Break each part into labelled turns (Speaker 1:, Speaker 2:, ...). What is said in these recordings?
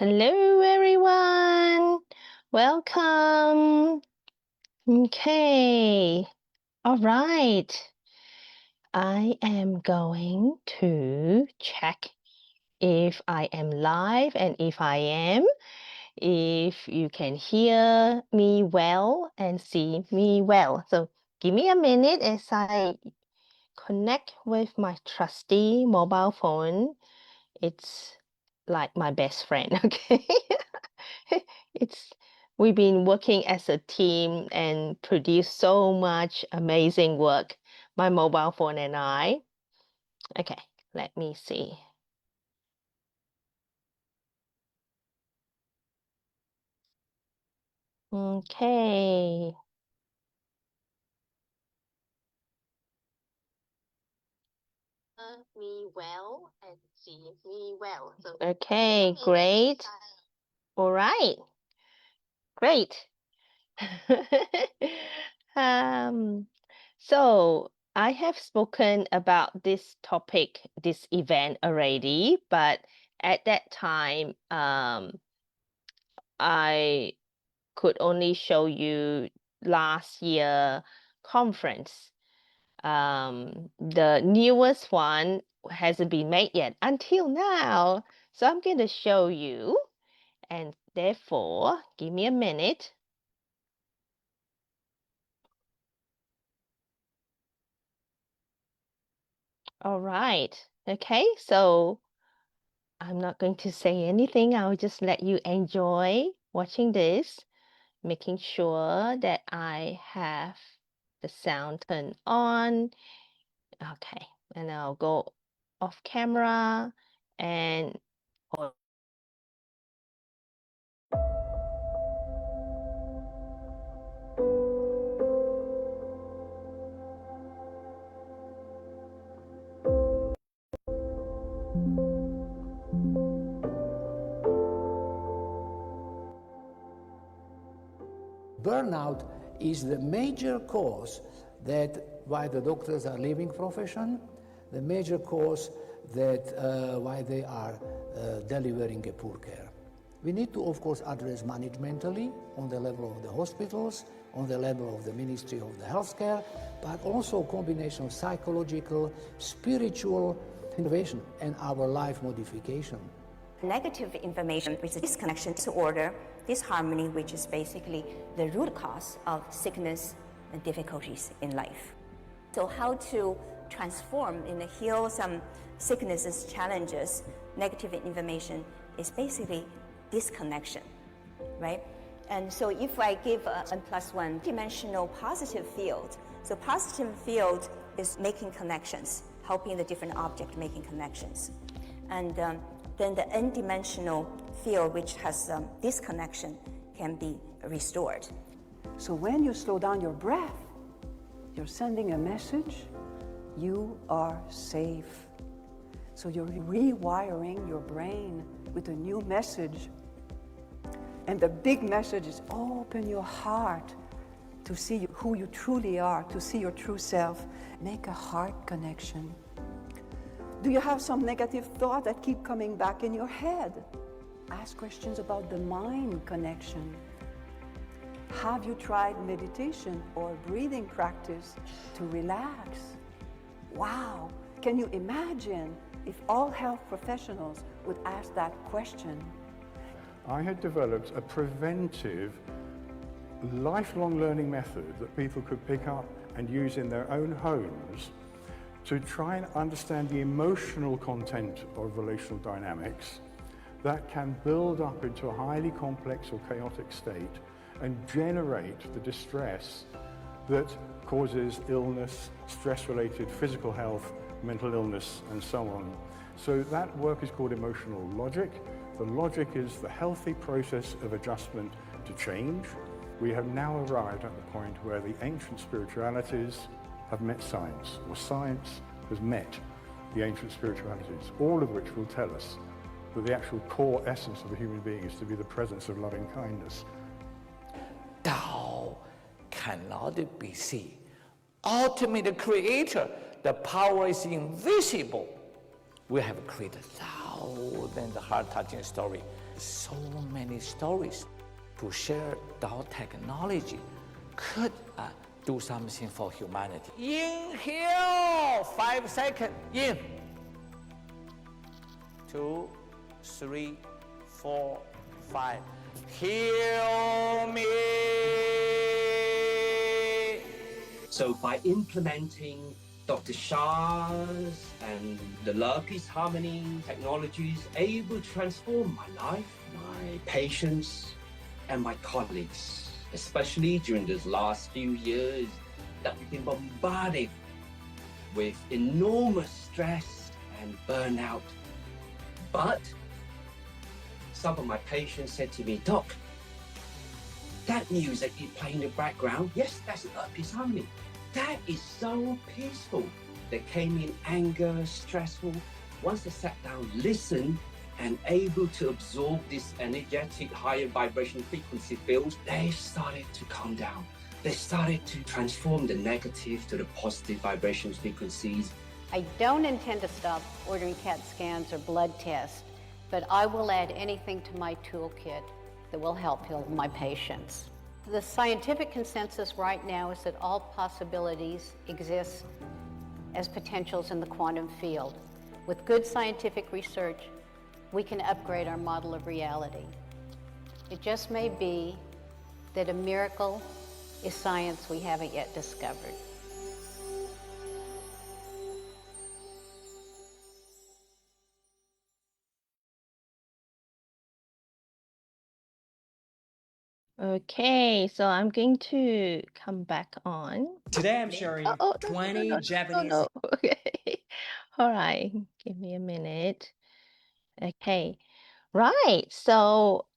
Speaker 1: Hello, everyone. Welcome. Okay. All right. I am going to check if I am live and if I am, if you can hear me well and see me well. So give me a minute as I connect with my trusty mobile phone. It's like my best friend, okay? It's we've been working as a team and produced so much amazing work, my mobile phone and I. Okay, let me see. Okay. Me well and see me well. Okay, great. All right, great. Um, so I have spoken about this topic, this event already, but at that time, I could only show you last year conference. The newest one hasn't been made yet until now. So I'm going to show you, and therefore, give me a minute. All right. Okay, so I'm not going to say anything. I'll just let you enjoy watching this, making sure that I have the sound turned on. Okay, and I'll go off camera and
Speaker 2: Burnout is the major cause that why the doctors are leaving profession, the major cause that why they are delivering a poor care. We need to, of course, address managementally on the level of the hospitals, on the level of the Ministry of the Healthcare, but also a combination of psychological, spiritual innovation and our life modification.
Speaker 3: Negative information, which is disconnection disorder, disharmony, which is basically the root cause of sickness and difficulties in life. So how to transform and heal some sicknesses, challenges, negative information is basically disconnection, right? And so if I give a N+1 dimensional positive field, so positive field is making connections, helping the different object making connections. And then the n-dimensional field, which has disconnection, can be restored.
Speaker 4: So when you slow down your breath, you're sending a message, you are safe. So you're rewiring your brain with a new message. And the big message is open your heart to see who you truly are, to see your true self. Make a heart connection. Do you have some negative thought that keep coming back in your head? Ask questions about the mind connection. Have you tried meditation or breathing practice to relax? Wow, can you imagine if all health professionals would ask that question?
Speaker 5: I had developed a preventive, lifelong learning method that people could pick up and use in their own homes to try and understand the emotional content of relational dynamics that can build up into a highly complex or chaotic state and generate the distress that causes illness, stress-related physical health, mental illness, and so on. So that work is called emotional logic. The logic is the healthy process of adjustment to change. We have now arrived at the point where the ancient spiritualities have met science, or science has met the ancient spiritualities, all of which will tell us that the actual core essence of the human being is to be the presence of loving kindness.
Speaker 6: Tao cannot be seen. Ultimate creator, the power is invisible. We have created thousands heart-touching stories. so many stories. To share Tao technology could do something for humanity. Inhale, 5 seconds, in. 2, 3, 4, 5. Heal me.
Speaker 7: So by implementing Dr. Shah's and the Love Peace Harmony technologies, able to transform my life, my patients, and my colleagues, especially during these last few years that we've been bombarded with enormous stress and burnout. But some of my patients said to me, "Doc, that music you play in the background, yes, that's Love Peace Harmony. That is so peaceful." They came in anger, stressful. Once they sat down, listened, and able to absorb this energetic, higher vibration frequency fields, they started to calm down. They started to transform the negative to the positive vibration frequencies.
Speaker 8: I don't intend to stop ordering CAT scans or blood tests, but I will add anything to my toolkit that will help heal my patients. The scientific consensus right now is that all possibilities exist as potentials in the quantum field. With good scientific research, we can upgrade our model of reality. It just may be that a miracle is science we haven't yet discovered.
Speaker 1: Okay, so I'm going to come back on.
Speaker 9: Today I'm sharing 20 Japanese.
Speaker 1: No. Okay. All right. Give me a minute. Okay. Right. So,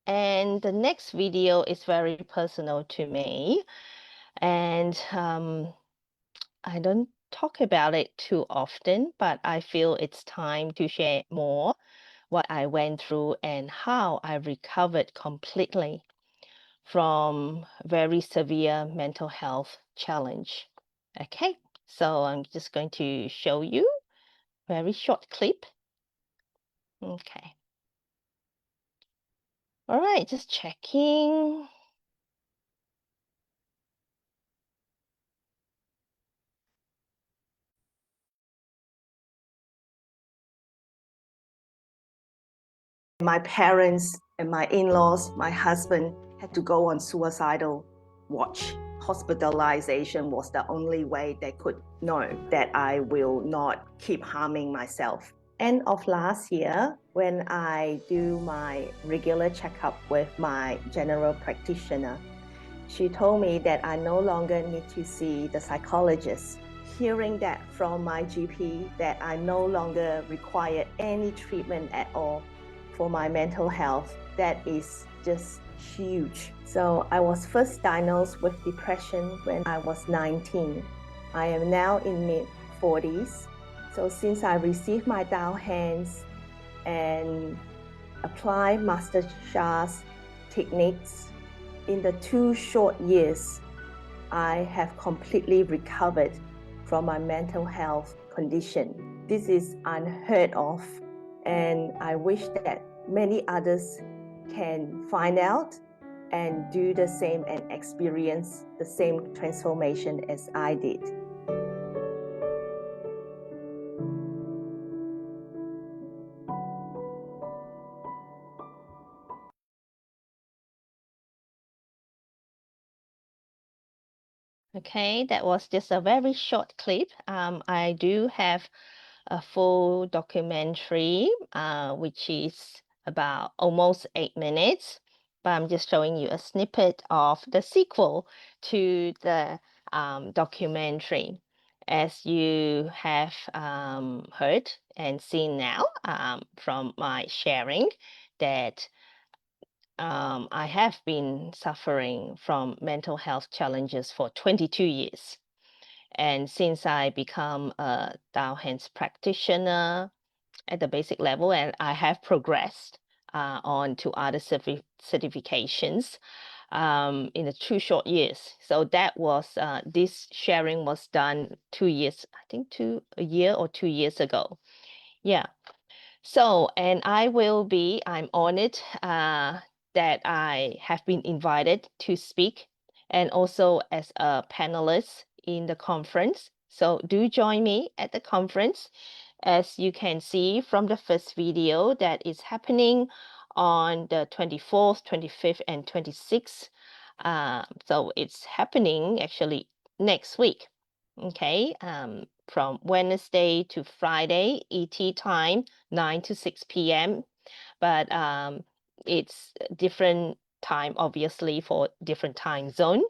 Speaker 1: and the next video is very personal to me. And I don't talk about it too often, but I feel it's time to share more what I went through and how I recovered completely from very severe mental health challenge. Okay, so I'm just going to show you a very short clip. Okay. All right, just checking. My parents and my in-laws, my husband had to go on suicidal watch. Hospitalization was the only way they could know that I will not keep harming myself. End of last year, when I do my regular checkup with my general practitioner, she told me that I no longer need to see the psychologist. Hearing that from my GP that I no longer require any treatment at all for my mental health, that is just huge. So I was first diagnosed with depression when I was 19. I am now in mid-40s. So since I received my Tao hands and apply Master Sha's techniques, in the 2 short years, I have completely recovered from my mental health condition. This is unheard of, and I wish that many others can find out and do the same and experience the same transformation as I did. Okay, that was just a very short clip. I do have a full documentary, which is about almost 8 minutes, but I'm just showing you a snippet of the sequel to the documentary. As you have heard and seen now from my sharing, that I have been suffering from mental health challenges for 22 years. And since I become a Tao Hands practitioner at the basic level, and I have progressed on to other certifications in the 2 short years. So that was, this sharing was done 2 years, I think a year or 2 years ago. Yeah. So, and I'm honored that I have been invited to speak and also as a panelist in the conference. So do join me at the conference. As you can see from the first video, that is happening on the 24th, 25th, and 26th. So it's happening actually next week. Okay, from Wednesday to Friday, ET time, 9 to 6 p.m. But it's different time, obviously, for different time zone.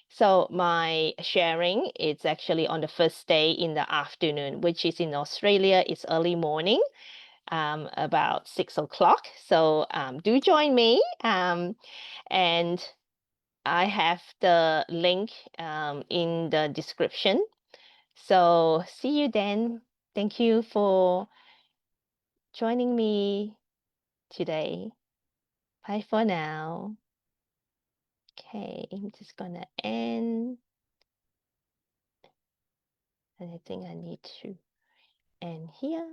Speaker 1: So my sharing is actually on the first day in the afternoon, which is in Australia. It's early morning, about 6 o'clock. So do join me. And I have the link in the description. So see you then. Thank you for joining me today. Bye for now. Okay, I'm just gonna end. And I think I need to end here.